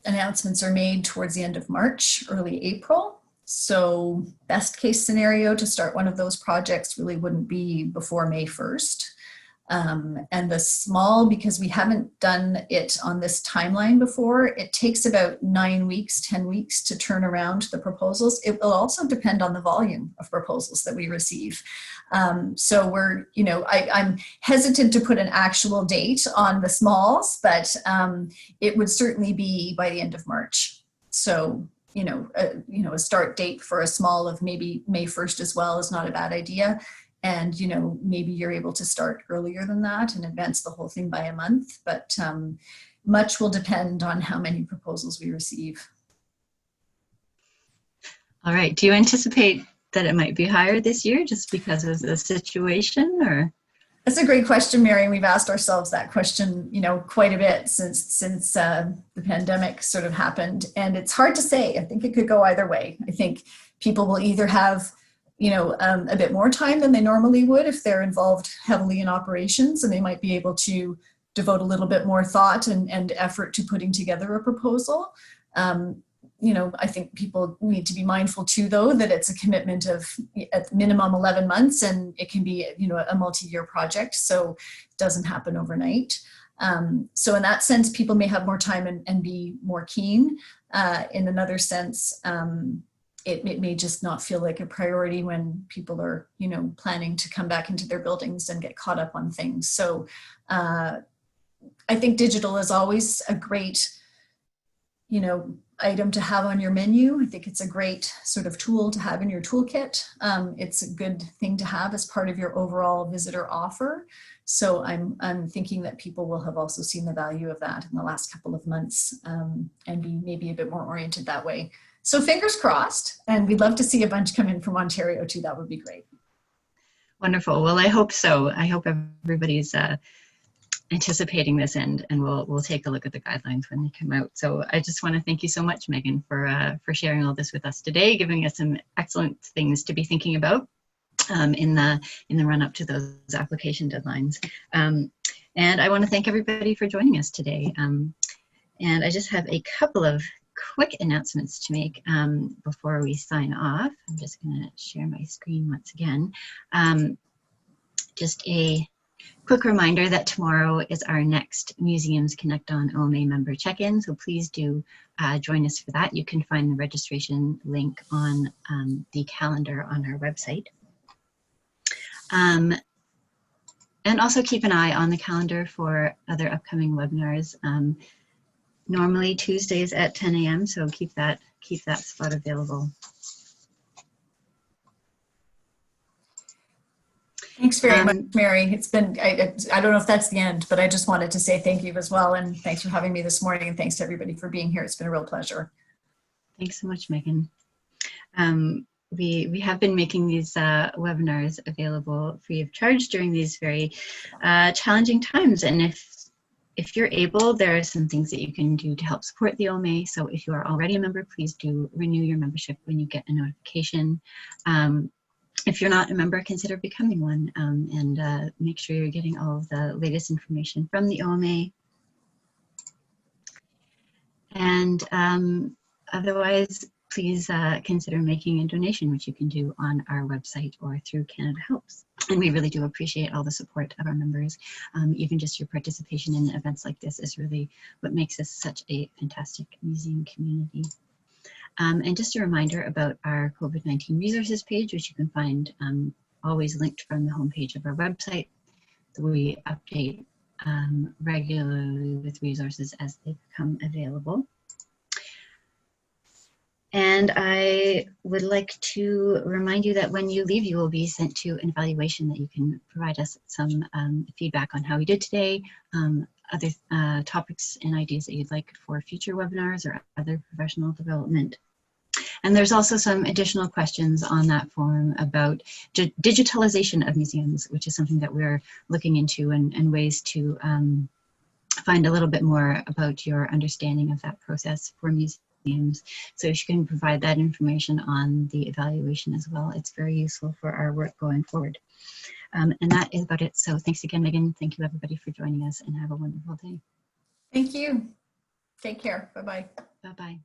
announcements are made towards the end of March, early April. So best case scenario to start one of those projects really wouldn't be before May 1st. And the small, because we haven't done it on this timeline before, it takes about 9 weeks, 10 weeks to turn around the proposals. It will also depend on the volume of proposals that we receive. So we're, I'm hesitant to put an actual date on the smalls, but it would certainly be by the end of March. So a start date for a small of maybe May 1st as well is not a bad idea. And, maybe you're able to start earlier than that and advance the whole thing by a month, but much will depend on how many proposals we receive. All right. Do you anticipate that it might be higher this year just because of the situation, or? That's a great question, Mary. We've asked ourselves that question, quite a bit since the pandemic sort of happened. And it's hard to say. I think it could go either way. I think people will either have, a bit more time than they normally would if they're involved heavily in operations, and they might be able to devote a little bit more thought and effort to putting together a proposal. I think people need to be mindful too, though, that it's a commitment of at minimum 11 months, and it can be, a multi-year project. So it doesn't happen overnight. So in that sense, people may have more time and be more keen. In another sense, it may just not feel like a priority when people are, planning to come back into their buildings and get caught up on things. So I think digital is always a great, item to have on your menu. I think it's a great sort of tool to have in your toolkit. It's a good thing to have as part of your overall visitor offer. So I'm thinking that people will have also seen the value of that in the last couple of months, and be maybe a bit more oriented that way. So fingers crossed, and we'd love to see a bunch come in from Ontario too. That would be great. Wonderful. Well, I hope so. I hope everybody's anticipating this, and we'll take a look at the guidelines when they come out. So I just want to thank you so much, Megan, for sharing all this with us today, giving us some excellent things to be thinking about in the run up to those application deadlines. And I want to thank everybody for joining us today. And I just have a couple of quick announcements to make before we sign off. I'm just going to share my screen once again. Just a quick reminder that tomorrow is our next Museums Connect on OMA member check-in, so please do join us for that. You can find the registration link on the calendar on our website. And also keep an eye on the calendar for other upcoming webinars. Normally Tuesdays at 10 a.m., so keep that spot available. Thanks very much, Mary. It's been, I don't know if that's the end, but I just wanted to say thank you as well. And thanks for having me this morning. And thanks to everybody for being here. It's been a real pleasure. Thanks so much, Megan. We have been making these webinars available free of charge during these very challenging times. And if you're able, there are some things that you can do to help support the OMA. So if you are already a member, please do renew your membership when you get a notification. If you're not a member, consider becoming one, and make sure you're getting all of the latest information from the OMA. And otherwise, please consider making a donation, which you can do on our website or through Canada Helps. And we really do appreciate all the support of our members. Even just your participation in events like this is really what makes us such a fantastic museum community. And just a reminder about our COVID-19 resources page, which you can find always linked from the homepage of our website. So we update regularly with resources as they become available. And I would like to remind you that when you leave, you will be sent to an evaluation that you can provide us some feedback on how we did today, other topics and ideas that you'd like for future webinars or other professional development. And there's also some additional questions on that form about digitalization of museums, which is something that we're looking into, and ways to find a little bit more about your understanding of that process for museums. So if you can provide that information on the evaluation as well, it's very useful for our work going forward. And that is about it. So thanks again, Megan. Thank you everybody for joining us, and have a wonderful day. Thank you. Take care. Bye-bye. Bye-bye.